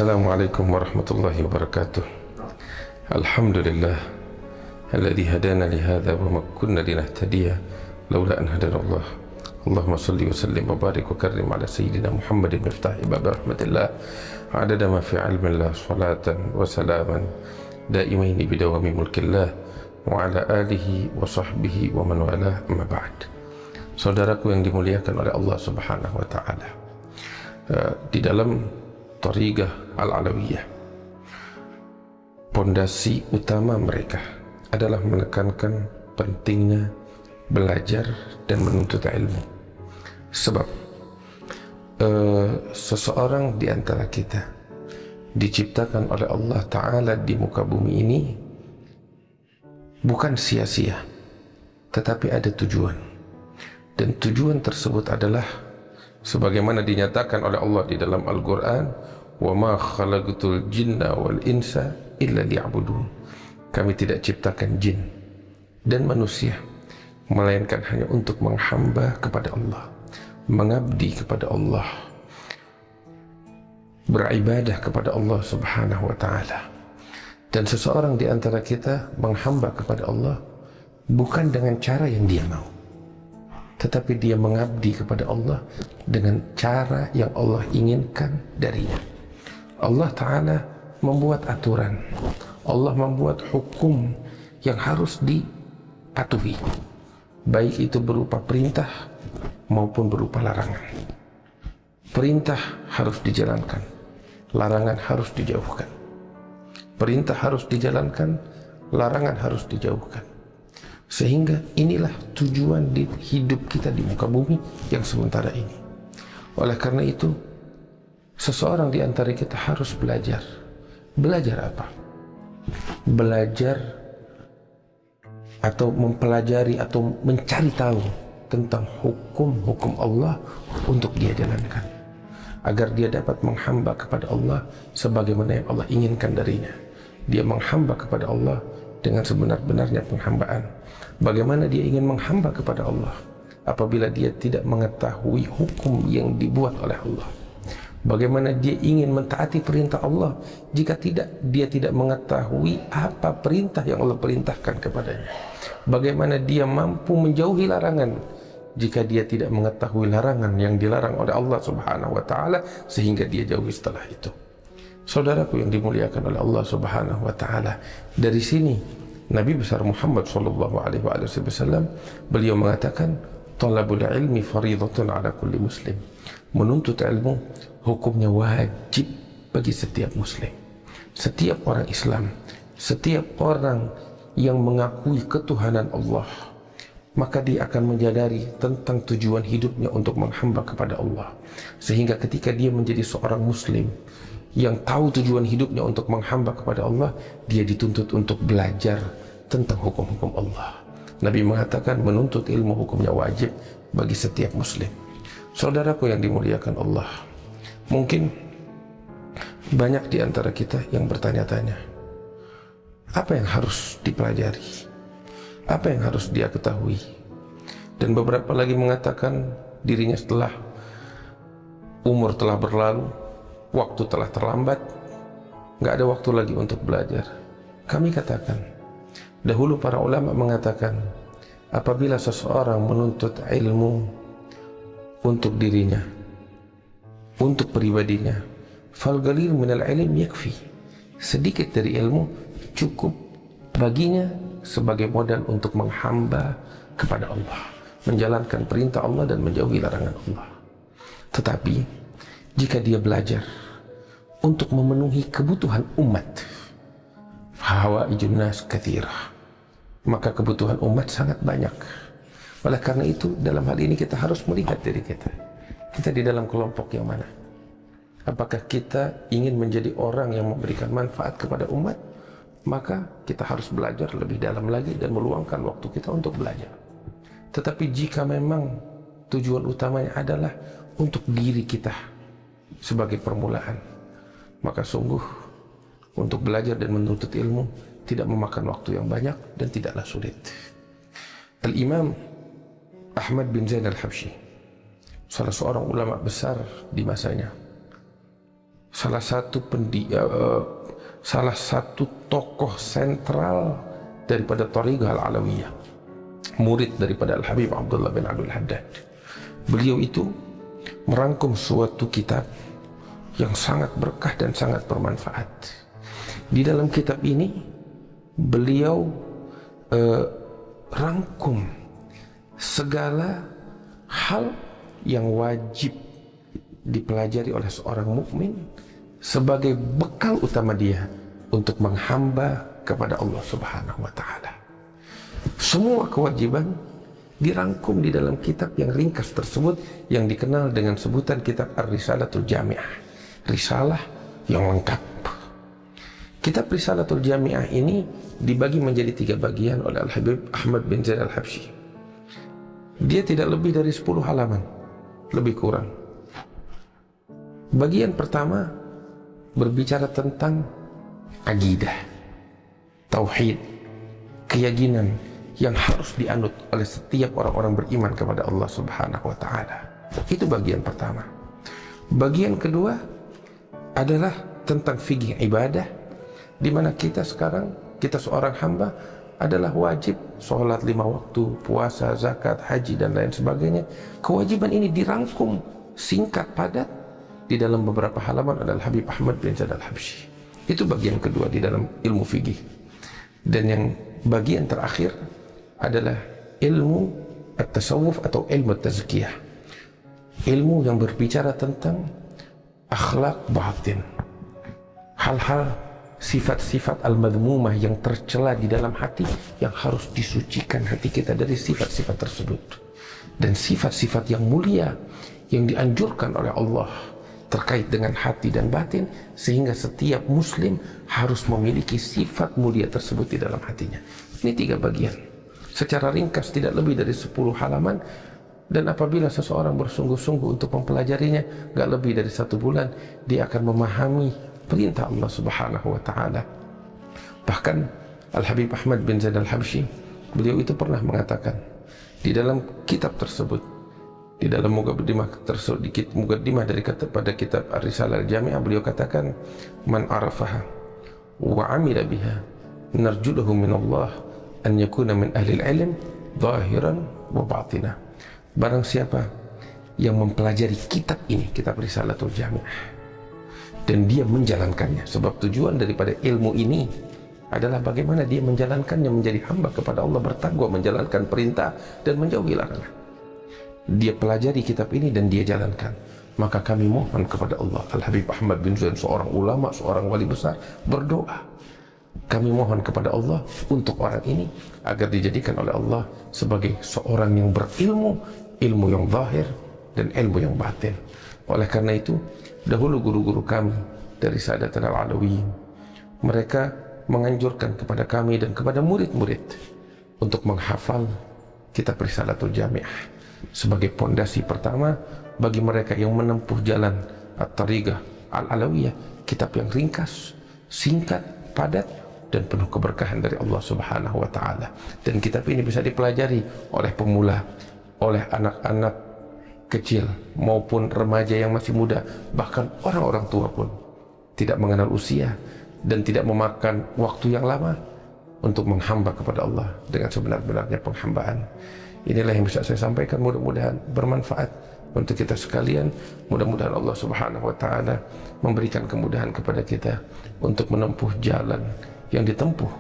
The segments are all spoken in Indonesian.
Assalamualaikum warahmatullahi wabarakatuh. Alhamdulillah alladzi hadana li hadza wa ma kunna linahtadiya laula an hadana Allah. Allahumma shalli wa sallim wa barik wa karrim ala sayyidina Muhammadin miftahi bab rahmatillah adada ma fi ilmillah salatan wa salaman daimaini bidawami mulkillah wa ala alihi wa sahbihi wa man walah, amma ba'd. Saudaraku yang dimuliakan oleh Allah Subhanahu wa taala, di dalam Thariqah Al-Alawiyah, pondasi utama mereka adalah menekankan pentingnya belajar dan menuntut ilmu. Sebab seseorang di antara kita diciptakan oleh Allah Ta'ala di muka bumi ini bukan sia-sia, tetapi ada tujuan. Dan tujuan tersebut adalah sebagaimana dinyatakan oleh Allah di dalam Al-Quran, wa ma khalaqtul jinna wal insa illa liya'budun. Kami tidak ciptakan jin dan manusia melainkan hanya untuk menghamba kepada Allah, mengabdi kepada Allah, beribadah kepada Allah Subhanahu wa taala. Dan seseorang di antara kita menghamba kepada Allah bukan dengan cara yang dia mau, tetapi dia mengabdi kepada Allah dengan cara yang Allah inginkan darinya. Allah Ta'ala membuat aturan, Allah membuat hukum yang harus dipatuhi, baik itu berupa perintah maupun berupa larangan. Perintah harus dijalankan, larangan harus dijauhkan. Perintah harus dijalankan, larangan harus dijauhkan. Sehingga inilah tujuan di hidup kita di muka bumi yang sementara ini. Oleh karena itu, seseorang di antara kita harus belajar. Belajar apa? Belajar atau mempelajari atau mencari tahu tentang hukum-hukum Allah untuk dia jalankan, agar dia dapat menghamba kepada Allah sebagaimana yang Allah inginkan darinya. Dia menghamba kepada Allah dengan sebenar-benarnya penghambaan. Bagaimana dia ingin menghamba kepada Allah apabila dia tidak mengetahui hukum yang dibuat oleh Allah? Bagaimana dia ingin mentaati perintah Allah jika dia tidak mengetahui apa perintah yang Allah perintahkan kepadanya? Bagaimana dia mampu menjauhi larangan jika dia tidak mengetahui larangan yang dilarang oleh Allah Subhanahu wa taala sehingga dia jauhi setelah itu? Saudaraku yang dimuliakan oleh Allah Subhanahu wa taala, dari sini Nabi besar Muhammad sallallahu alaihi wasallam beliau mengatakan, talabul ilmi faridatun ala kulli muslim. Menuntut ilmu hukumnya wajib bagi setiap muslim. Setiap orang Islam, setiap orang yang mengakui ketuhanan Allah, maka dia akan menyadari tentang tujuan hidupnya untuk menghamba kepada Allah. Sehingga ketika dia menjadi seorang muslim yang tahu tujuan hidupnya untuk menghamba kepada Allah, dia dituntut untuk belajar tentang hukum-hukum Allah. Nabi mengatakan menuntut ilmu hukumnya wajib bagi setiap muslim. Saudaraku yang dimuliakan Allah, mungkin banyak di antara kita yang bertanya-tanya, apa yang harus dipelajari? Apa yang harus dia ketahui? Dan beberapa lagi mengatakan dirinya setelah umur telah berlalu, waktu telah terlambat, nggak ada waktu lagi untuk belajar. Kami katakan, dahulu para ulama mengatakan, apabila seseorang menuntut ilmu untuk dirinya, untuk pribadinya, fal galil minal ilm yakfi. Sedikit dari ilmu cukup baginya sebagai modal untuk menghamba kepada Allah, menjalankan perintah Allah dan menjauhi larangan Allah. Tetapi jika dia belajar untuk memenuhi kebutuhan umat, hawaijun nas katsirah, maka kebutuhan umat sangat banyak. Oleh karena itu, dalam hal ini kita harus melihat diri kita. Kita di dalam kelompok yang mana? Apakah kita ingin menjadi orang yang memberikan manfaat kepada umat? Maka kita harus belajar lebih dalam lagi dan meluangkan waktu kita untuk belajar. Tetapi jika memang tujuan utamanya adalah untuk diri kita sebagai permulaan, maka sungguh untuk belajar dan menuntut ilmu tidak memakan waktu yang banyak dan tidaklah sulit. Al-Imam Ahmad bin Zain al-Habsyi, salah seorang ulama besar di masanya, salah satu tokoh sentral daripada Thariqah Al-Alawiyah, murid daripada Al-Habib Abdullah bin Abdul Haddad. Beliau itu merangkum suatu kitab yang sangat berkah dan sangat bermanfaat. Di dalam kitab ini beliau rangkum segala hal yang wajib dipelajari oleh seorang mukmin sebagai bekal utama dia untuk menghamba kepada Allah Subhanahu wa taala. Semua kewajiban dirangkum di dalam kitab yang ringkas tersebut yang dikenal dengan sebutan kitab Ar-Risalatul Jami'ah, risalah yang lengkap. Kitab Risalatul Jami'ah ini dibagi menjadi 3 bagian oleh Al-Habib Ahmad bin Zaid Al-Habsyi. Dia tidak lebih dari 10 halaman, lebih kurang. Bagian pertama berbicara tentang akidah, tauhid, keyakinan yang harus dianut oleh setiap orang-orang beriman kepada Allah Subhanahu wa taala. Itu bagian pertama. Bagian kedua adalah tentang fikih ibadah, di mana kita sekarang, kita seorang hamba adalah wajib sholat 5 waktu, puasa, zakat, haji dan lain sebagainya. Kewajiban ini dirangkum singkat padat di dalam beberapa halaman oleh Habib Ahmad bin Zaid Al-Habsyi. Itu bagian kedua di dalam ilmu fikih. Dan yang bagian terakhir adalah ilmu at-tasawuf atau ilmu tazkiyah, ilmu yang berbicara tentang akhlak batin, hal-hal, sifat-sifat al-madhmumah yang tercela di dalam hati yang harus disucikan hati kita dari sifat-sifat tersebut. Dan sifat-sifat yang mulia yang dianjurkan oleh Allah terkait dengan hati dan batin, sehingga setiap muslim harus memiliki sifat mulia tersebut di dalam hatinya. Ini 3 bagian secara ringkas, tidak lebih dari 10 halaman, dan apabila seseorang bersungguh-sungguh untuk mempelajarinya, gak lebih dari 1 bulan dia akan memahami perintah Allah Subhanahu wa taala. Bahkan Al-Habib Ahmad bin Zaid Al-Habsyi, beliau itu pernah mengatakan di dalam kitab tersebut, di dalam muqaddimah tersebut, di muqaddimah dari pada kitab Ar-Risalah Al-Jami'ah, beliau katakan, man arafaha wa amila biha narjuduhu min Allah an yakuna min ahli al-ilm zahiran wa batinah. Barang siapa yang mempelajari kitab ini, kitab Risalatul Jami'ah, dan dia menjalankannya, sebab tujuan daripada ilmu ini adalah bagaimana dia menjalankannya menjadi hamba kepada Allah, bertakwa, menjalankan perintah dan menjauhi larangan. Dia pelajari kitab ini dan dia jalankan, maka kami mohon kepada Allah. Al-Habib Ahmad bin Zaid, seorang ulama, seorang wali besar, berdoa, kami mohon kepada Allah untuk orang ini agar dijadikan oleh Allah sebagai seorang yang berilmu, ilmu yang zahir dan ilmu yang batin. Oleh karena itu, dahulu guru-guru kami dari Sadatul Alawiyin, mereka menganjurkan kepada kami dan kepada murid-murid untuk menghafal kitab Risalatul Jami'ah sebagai pondasi pertama bagi mereka yang menempuh jalan At-Thariqah Al-Alawiyah. Kitab yang ringkas, singkat, padat, dan penuh keberkahan dari Allah Subhanahu wa taala. Dan kitab ini bisa dipelajari oleh pemula, oleh anak-anak kecil maupun remaja yang masih muda, bahkan orang-orang tua pun tidak mengenal usia dan tidak memakan waktu yang lama untuk menghamba kepada Allah dengan sebenar-benarnya penghambaan. Inilah yang bisa saya sampaikan, mudah-mudahan bermanfaat untuk kita sekalian. Mudah-mudahan Allah Subhanahu wa taala memberikan kemudahan kepada kita untuk menempuh jalan yang ditempuh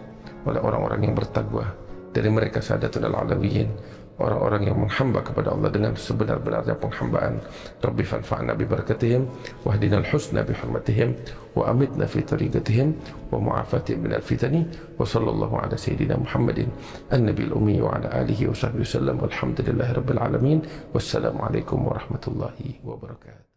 oleh orang-orang yang bertakwa, dari mereka Sadatul Alawiyin, orang-orang yang menghamba kepada Allah dengan sebenar-benarnya penghambaan. Rabbi fanfa'na bi barakatihim wahdinal husna bi hurmatihim wa amitna fi tariqatihim wa mu'afatihim minal fitani wa sallallahu ala sayyidina Muhammadin an-nabiyil ummi wa ala alihi wa sahbihi wasallam walhamdulillahi rabbil alamin. Wassalamu alaikum warahmatullahi wabarakatuh.